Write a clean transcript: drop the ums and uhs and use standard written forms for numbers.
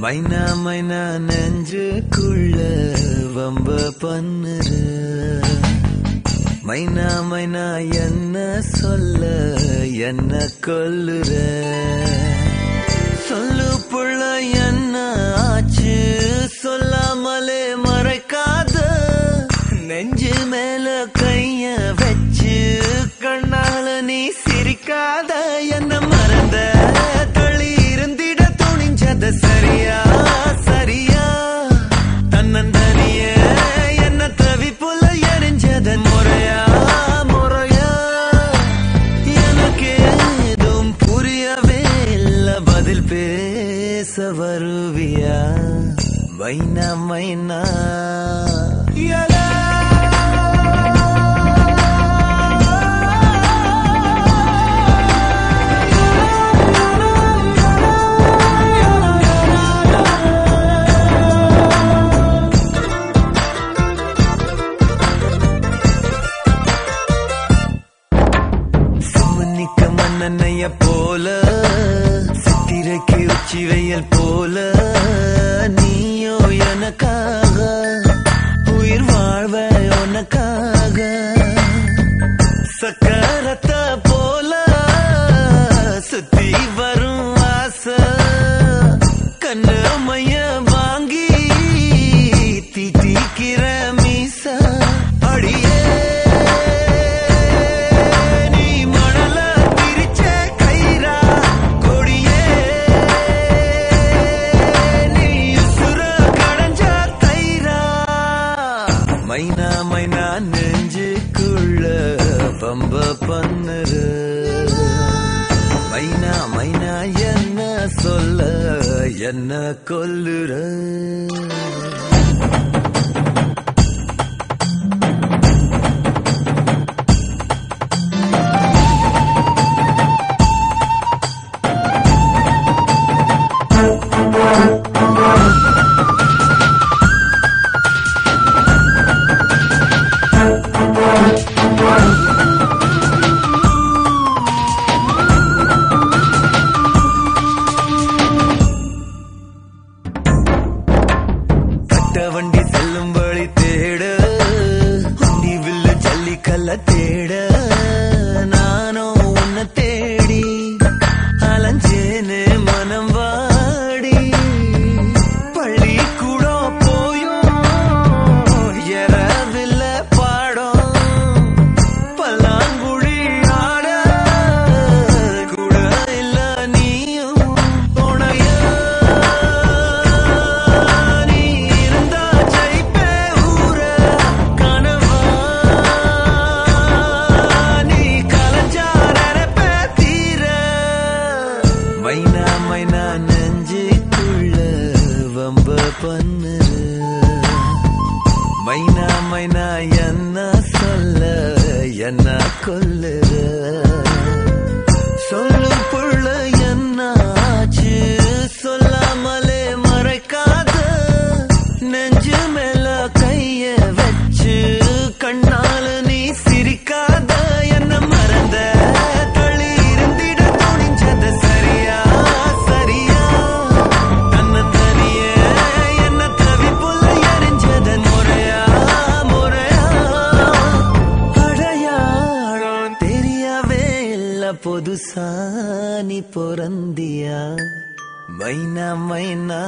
மைனா மைனா நெஞ்சுக்குள்ள வம்ப பண்ணுற மைனா மைனா என்ன சொல்ல என்ன கொல்லுற சொல்லு புள்ள என்ன ஆச்சு சொல்லாமலே மறைக்காத நெஞ்சு மேல கைய வச்சு கண்ணால நீ சிரிக்காத என்ன மறந்த தள்ளி இருந்திட துணிஞ்சத சரியா சரியா தன்னந்தனிய என்ன தவிப்புல எரிஞ்சத முறையா முறையா எனக்கு ஏதும் புரியவே இல்ல பதில் பேச வருவியா மைனா மைனா மன்னனைய போல சித்திரைக்கு உச்சி வெயில் போல நீயோ எனக்காக உயிர் வாழ்வ உனக்காக சக்கரத்தை போல சுத்தி வரும் ஆசை கண்ணு மைய வாங்கி தீட்டிக்கிற மீச அடியே மைனா மைனா நெஞ்சுக்குள்ள பம்ப பண்ணுற மைனா மைனா என்ன சொல்ல என்ன கொல்லுற வண்டி செல்லும் வழி தேட வண்டி வில்லு ஜல்லிக்கல்ல தேட நானும் உன்னை தேடி அலைஞ்சேனே மனம் வாடி பள்ளி கூட போயும் எறவில்ல பாடம் பல்லாங்குழி ஆட கூட இல்ல நீயும் துணையா மைனா மைனா நெஞ்சுக்குள்ள வம்ப பண்ணுற மைனா மைனா என்ன சொல்ல என்ன கொல்லுற சொல்லு புள்ள என்ன ஆச்சு சொல்லாமலே மறைக்காத நெஞ்சு மேல கைய வச்சு கண்ணால நீ சிரிக்காத என்ன மறந்த தள்ளி இருந்திட துணிஞ்சத சரியா சரியா தன்னந்தனிய என்ன தவிப்புல எரிஞ்சத முறையா முறையா அடையாளம் தெரியவே இல்ல புதுசா நீ பொறந்தியா மைனா மைனா